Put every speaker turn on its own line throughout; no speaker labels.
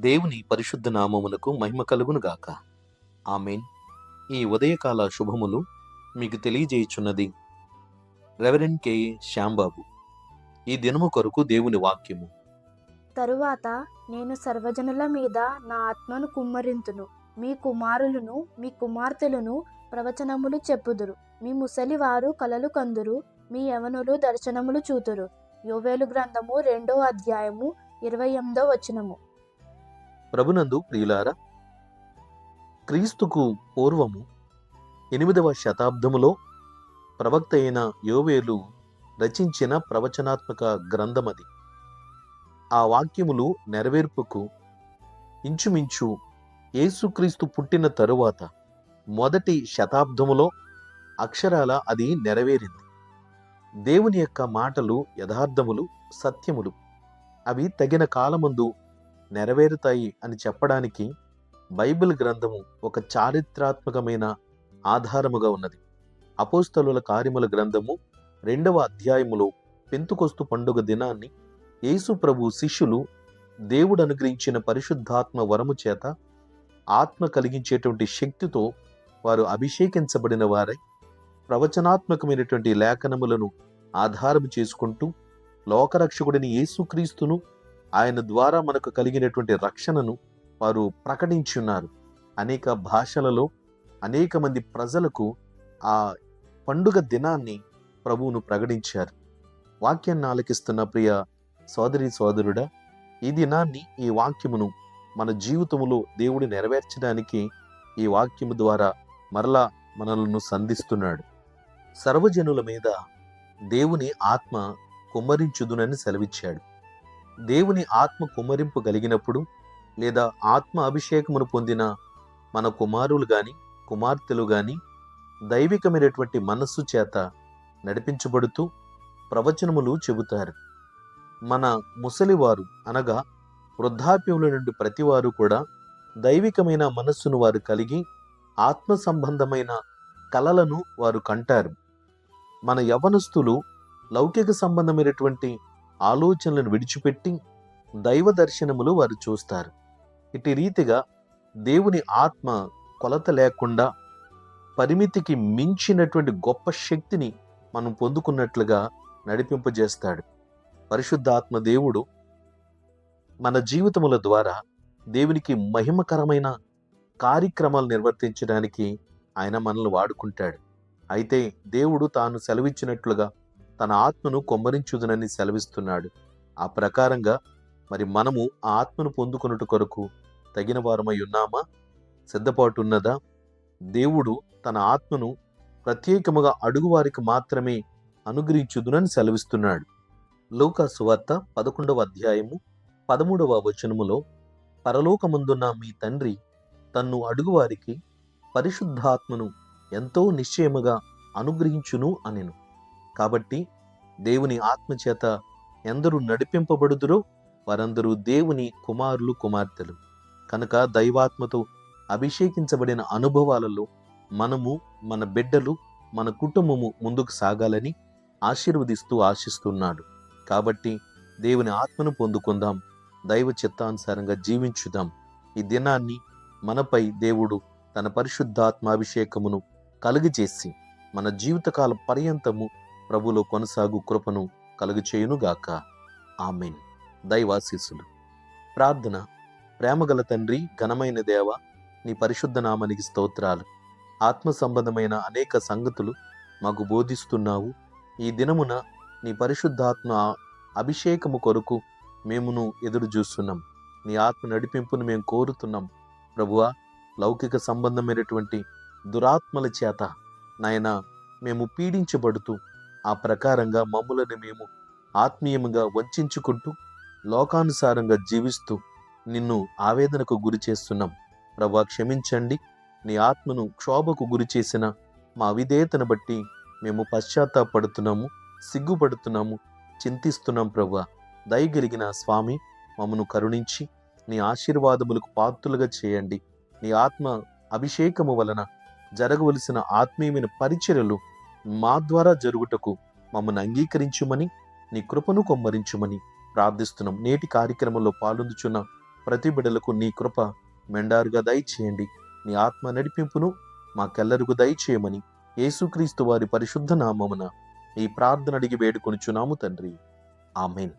దేవుని పరిశుద్ధ నామమునకు మహిమ కలుగును గాక. ఆమేన్. ఈ ఉదయకాల శుభములు మీకు తెలియజేయుచున్నది రెవరెండ్ కె శ్యాంబాబు. ఈ దినము కొరకు దేవుని వాక్యము.
తరువాత నేను సర్వజనుల మీద నా ఆత్మను కుమ్మరింతును. మీ కుమారులను మీ కుమార్తెలను ప్రవచనములు చెప్పుదురు. మీ ముసలివారు కలలు కందురు. మీ యవనులు దర్శనములు చూతురు. యోవేలు గ్రంథము 2వ అధ్యాయము 28వ వచనము.
ప్రభునందు ప్రియులారా, క్రీస్తుకు పూర్వము 8వ శతాబ్దములో ప్రవక్త అయిన యోవేలు రచించిన ప్రవచనాత్మక గ్రంథమది. ఆ వాక్యములు నెరవేర్పుకు ఇంచుమించు యేసుక్రీస్తు పుట్టిన తరువాత మొదటి శతాబ్దములో అక్షరాల అది నెరవేరింది. దేవుని యొక్క మాటలు యథార్థములు, సత్యములు. అవి తగిన కాలమందు నెరవేరుతాయి అని చెప్పడానికి బైబిల్ గ్రంథము ఒక చారిత్రాత్మకమైన ఆధారముగా ఉన్నది. అపోస్తలుల కార్యముల గ్రంథము 2వ అధ్యాయములో పెంతుకొస్తు పండుగ దినాన్ని యేసు ప్రభు శిష్యులు దేవుడు అనుగ్రహించిన పరిశుద్ధాత్మ వరము చేత ఆత్మ కలిగించేటువంటి శక్తితో వారు అభిషేకించబడిన వారై ప్రవచనాత్మకమైనటువంటి లేఖనములను ఆధారము చేసుకుంటూ లోకరక్షకుడిని యేసుక్రీస్తును, ఆయన ద్వారా మనకు కలిగినటువంటి రక్షణను వారు ప్రకటించున్నారు. అనేక భాషలలో అనేక మంది ప్రజలకు ఆ పండుగ దినాన్ని ప్రభువును ప్రకటించారు. వాక్యాన్ని ఆలకిస్తున్న ప్రియ సోదరి సోదరుడా, ఈ దినాన్ని, ఈ వాక్యమును మన జీవితములో దేవుడు నెరవేర్చడానికి ఈ వాక్యము ద్వారా మరలా మనలను సంధిస్తున్నాడు. సర్వజనుల మీద దేవుని ఆత్మ కుమ్మరించుదునని సెలవిచ్చాడు. దేవుని ఆత్మ కుమ్మరింపు కలిగినప్పుడు, లేదా ఆత్మ అభిషేకమును పొందిన మన కుమారులు గాని కుమార్తెలు గాని దైవికమైనటువంటి మనస్సు చేత నడిపించబడుతూ ప్రవచనములు చెబుతారు. మన ముసలివారు అనగా వృద్ధాప్యముల నుండి ప్రతివారు కూడా దైవికమైన మనస్సును వారు కలిగి ఆత్మ సంబంధమైన కలలను వారు కంటారు. మన యవనస్తులు లౌకిక సంబంధమైనటువంటి ఆలోచనలను విడిచిపెట్టి దైవ దర్శనములు వారు చూస్తారు. ఇటు రీతిగా దేవుని ఆత్మ కొలత లేకుండా పరిమితికి మించినటువంటి గొప్ప శక్తిని మనం పొందుకున్నట్లుగా నడిపింపజేస్తాడు. పరిశుద్ధాత్మ దేవుడు మన జీవితముల ద్వారా దేవునికి మహిమకరమైన కార్యక్రమాలు నిర్వర్తించడానికి ఆయన మనల్ని వాడుకుంటాడు. అయితే దేవుడు తాను సెలవిచ్చినట్లుగా తన ఆత్మను కొమ్మరించుదునని సెలవిస్తున్నాడు. ఆ ప్రకారంగా మరి మనము ఆ ఆత్మను పొందుకొనుట కొరకు తగిన వారమై ఉన్నామా? సిద్ధపాటు ఉన్నదా? దేవుడు తన ఆత్మను ప్రత్యేకముగా అడుగువారికి మాత్రమే అనుగ్రహించుదునని సెలవిస్తున్నాడు. లూకా సువార్త 11వ అధ్యాయము 13వ వచనములో, పరలోకమందున్న మీ తండ్రి తన్ను అడుగువారికి పరిశుద్ధాత్మను ఎంతో నిశ్చయముగా అనుగ్రహించును అనెను. కాబట్టి దేవుని ఆత్మచేత ఎందరూ నడిపింపబడుదురో వారందరూ దేవుని కుమారులు, కుమార్తెలు. కనుక దైవాత్మతో అభిషేకించబడిన అనుభవాలలో మనము, మన బిడ్డలు, మన కుటుంబము ముందుకు సాగాలని ఆశీర్వదిస్తూ ఆశిస్తున్నాడు. కాబట్టి దేవుని ఆత్మను పొందుకుందాం, దైవ చిత్తానుసారంగా జీవించుదాం. ఈ దినాన్ని మనపై దేవుడు తన పరిశుద్ధాత్మాభిషేకమును కలుగజేసి మన జీవితకాల పర్యంతము ప్రభులో కొనసాగు కృపను కలుగచేయునుగాక. ఆమేన్. దైవాశీస్సులు. ప్రార్థన. ప్రేమగల తండ్రి, ఘనమైన దేవ, నీ పరిశుద్ధ నామానికి స్తోత్రాలు. ఆత్మ సంబంధమైన అనేక సంగతులు మాకు బోధిస్తున్నావు. ఈ దినమున నీ పరిశుద్ధాత్మ అభిషేకము కొరకు మేమును ఎదురు చూస్తున్నాం. నీ ఆత్మ నడిపింపును మేము కోరుతున్నాం. ప్రభువా, లౌకిక సంబంధమైనటువంటి దురాత్మల చేత నాయన మేము పీడించబడుతూ ఆ ప్రకారంగా మమ్ములను మేము ఆత్మీయముగా వంచుకుంటూ లోకానుసారంగా జీవిస్తూ నిన్ను ఆవేదనకు గురి చేస్తున్నాం. ప్రభువా, క్షమించండి. నీ ఆత్మను క్షోభకు గురి చేసిన మా అవిధేయతను బట్టి మేము పశ్చాత్తాపడుతున్నాము, సిగ్గుపడుతున్నాము, చింతిస్తున్నాం. ప్రభువా, దయగలిగిన స్వామి, మమ్మను కరుణించి నీ ఆశీర్వాదములకు పాత్రులుగా చేయండి. నీ ఆత్మ అభిషేకము వలన జరగవలసిన ఆత్మీయమైన పరిచర్యలు మా ద్వారా జరుగుటకు మమ్మల్ని అంగీకరించుమని, నీ కృపను కొమ్మరించుమని ప్రార్థిస్తున్నాం. నేటి కార్యక్రమంలో పాల్గొందుచున్న ప్రతి బిడ్డలకు నీ కృప మెండారుగా దయచేయండి. నీ ఆత్మ నడిపింపును మాకెల్లరిಗೂ దయచేయమని యేసుక్రీస్తు వారి పరిశుద్ధ నామమున ఈ ప్రార్థన అడిగి వేడుకొనుచున్నాము తండ్రి. ఆమెన్.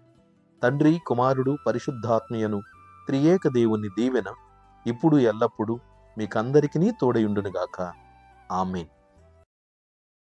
తండ్రి, కుమారుడు, పరిశుద్ధాత్మయను త్రియేక దేవుని దీవెన ఇప్పుడు ఎల్లప్పుడూ మీకందరికీ తోడయుండునుగాక. ఆమెన్.